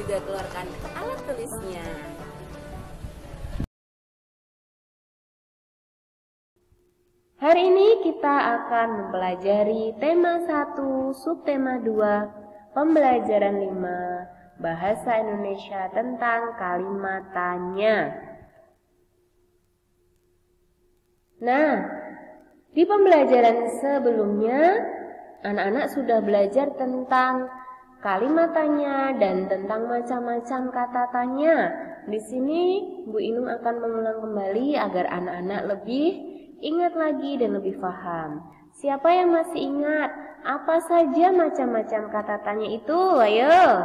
juga keluarkan alat tulisnya. Hari ini kita akan mempelajari tema 1, subtema 2, pembelajaran 5, bahasa Indonesia tentang kalimat tanya. Nah, di pembelajaran sebelumnya, anak-anak sudah belajar tentang kalimat tanya dan tentang macam-macam kata tanya. Di sini Bu Inung akan mengulang kembali agar anak-anak lebih ingat lagi dan lebih paham. Siapa yang masih ingat apa saja macam-macam kata tanya itu? Ayo.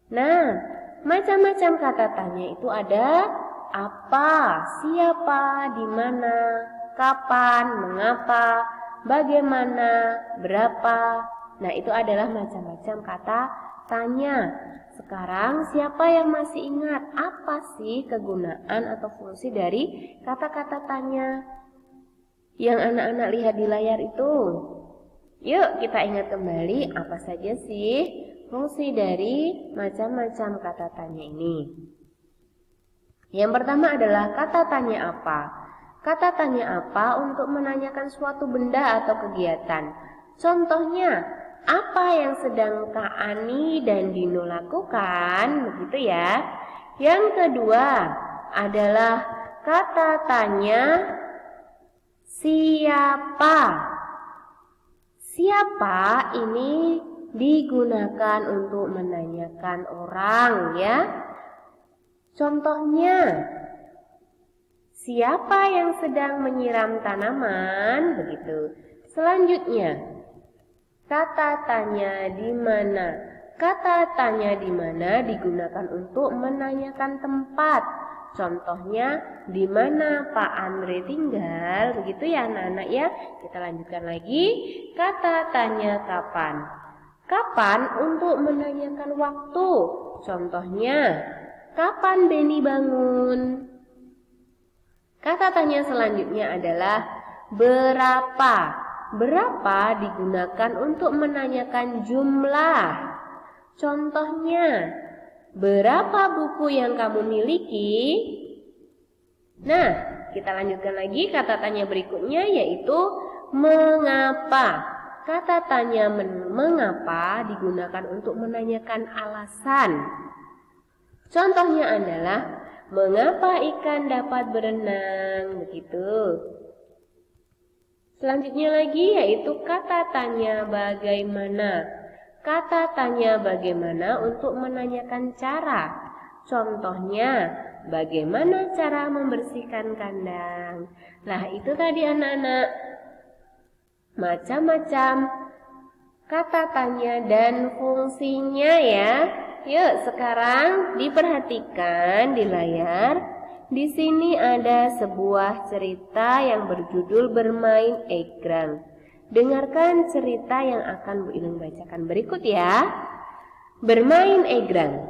Nah, macam-macam kata tanya itu ada apa, siapa, di mana, kapan, mengapa, bagaimana, berapa. Nah, itu adalah macam-macam kata tanya. Sekarang siapa yang masih ingat apa sih kegunaan atau fungsi dari kata-kata tanya yang anak-anak lihat di layar itu? Yuk kita ingat kembali apa saja sih fungsi dari macam-macam kata tanya ini. Yang pertama adalah kata tanya apa. Kata tanya apa untuk menanyakan suatu benda atau kegiatan. Contohnya, apa yang sedang Kak Ani dan Dino lakukan, begitu ya. Yang kedua adalah kata tanya siapa. Siapa ini digunakan untuk menanyakan orang ya. Contohnya, siapa yang sedang menyiram tanaman, begitu. Selanjutnya, kata tanya di mana. Kata tanya di mana digunakan untuk menanyakan tempat. Contohnya, di mana Pak Andre tinggal, begitu ya anak-anak ya. Kita lanjutkan lagi. Kata tanya kapan. Kapan untuk menanyakan waktu. Contohnya, kapan Beni bangun? Kata tanya selanjutnya adalah berapa. Berapa digunakan untuk menanyakan jumlah. Contohnya, berapa buku yang kamu miliki? Nah, kita lanjutkan lagi kata tanya berikutnya yaitu mengapa. Kata tanya mengapa digunakan untuk menanyakan alasan. Contohnya adalah mengapa ikan dapat berenang, begitu. Selanjutnya lagi yaitu kata tanya bagaimana. Kata tanya bagaimana untuk menanyakan cara. Contohnya, bagaimana cara membersihkan kandang. Nah, itu tadi anak-anak. Macam-macam kata tanya dan fungsinya ya. Yuk, sekarang diperhatikan di layar. Di sini ada sebuah cerita yang berjudul Bermain Egrang. Dengarkan cerita yang akan Bu Inung bacakan berikut ya. Bermain egrang.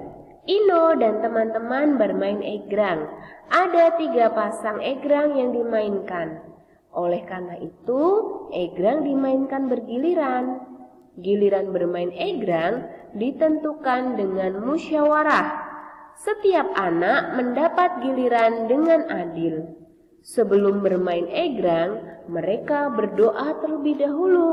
Ino dan teman-teman bermain egrang. Ada 3 pasang egrang yang dimainkan. Oleh karena itu, egrang dimainkan bergiliran. Giliran bermain egrang ditentukan dengan musyawarah. Setiap anak mendapat giliran dengan adil. Sebelum bermain egrang, mereka berdoa terlebih dahulu.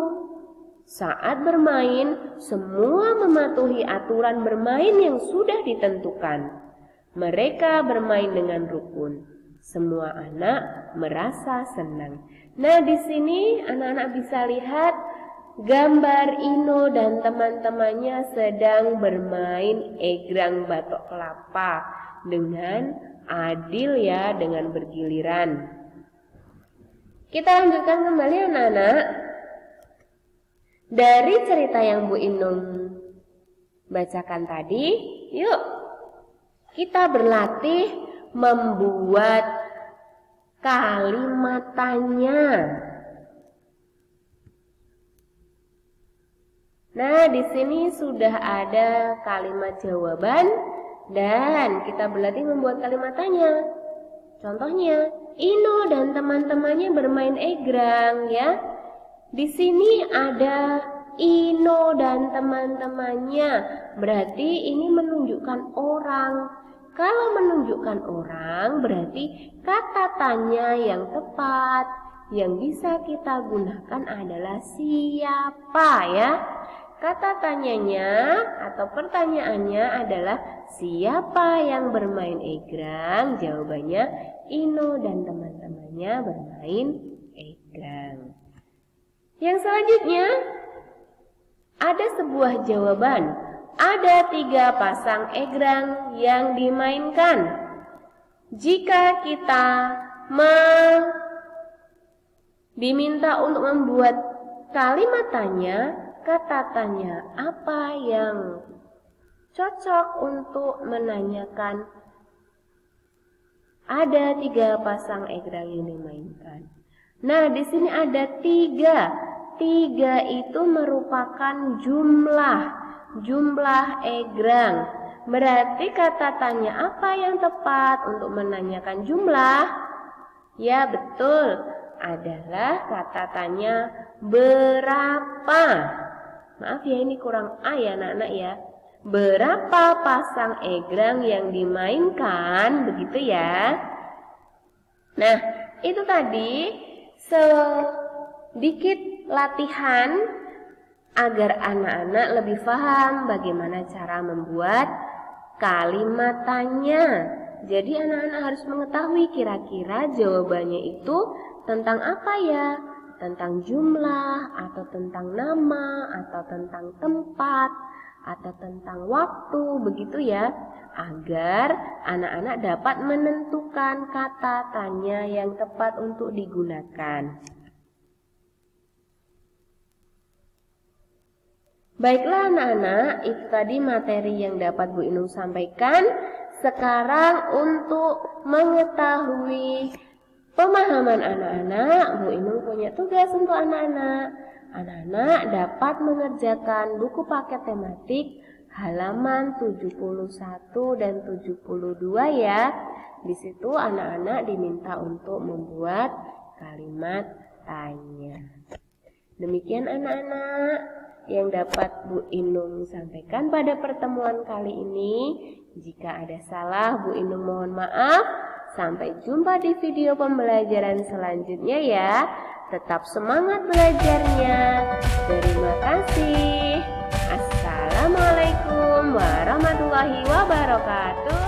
Saat bermain, semua mematuhi aturan bermain yang sudah ditentukan. Mereka bermain dengan rukun. Semua anak merasa senang. Nah, di sini anak-anak bisa lihat gambar Ino dan teman-temannya sedang bermain egrang batok kelapa dengan adil ya, dengan bergiliran. Kita lanjutkan kembali anak-anak. Dari cerita yang Bu Inung bacakan tadi, yuk kita berlatih membuat kalimat tanya. Nah, di sini sudah ada kalimat jawaban dan kita berlatih membuat kalimat tanya. Contohnya, Ino dan teman-temannya bermain egrang ya. Di sini ada Ino dan teman-temannya. Berarti ini menunjukkan orang. Kalau menunjukkan orang, berarti kata tanya yang tepat yang bisa kita gunakan adalah siapa ya. Kata tanyanya atau pertanyaannya adalah siapa yang bermain egrang? Jawabannya Ino dan teman-temannya bermain egrang. Yang selanjutnya ada sebuah jawaban. Ada 3 pasang egrang yang dimainkan. Jika kita diminta untuk membuat kalimat tanya, kata tanya apa yang cocok untuk menanyakan ada 3 pasang egrang yang dimainkan. Nah, di sini ada 3. 3 itu merupakan jumlah egrang. Berarti kata tanya apa yang tepat untuk menanyakan jumlah? Ya, betul. Adalah kata tanya berapa. Maaf ya, ini kurang A ya anak-anak ya. Berapa pasang egrang yang dimainkan, begitu ya. Nah, itu tadi sedikit latihan agar anak-anak lebih paham bagaimana cara membuat kalimat tanya. Jadi anak-anak harus mengetahui kira-kira jawabannya itu tentang apa ya? Tentang jumlah, atau tentang nama, atau tentang tempat, atau tentang waktu, begitu ya. Agar anak-anak dapat menentukan kata tanya yang tepat untuk digunakan. Baiklah anak-anak, itu tadi materi yang dapat Bu Inung sampaikan. Sekarang untuk mengetahui pemahaman anak-anak, Bu Inung punya tugas untuk anak-anak. Anak-anak dapat mengerjakan buku paket tematik halaman 71 dan 72 ya. Di situ anak-anak diminta untuk membuat kalimat tanya. Demikian anak-anak yang dapat Bu Inung sampaikan pada pertemuan kali ini. Jika ada salah, Bu Inung mohon maaf. Sampai jumpa di video pembelajaran selanjutnya ya. Tetap semangat belajarnya. Terima kasih. Assalamualaikum warahmatullahi wabarakatuh.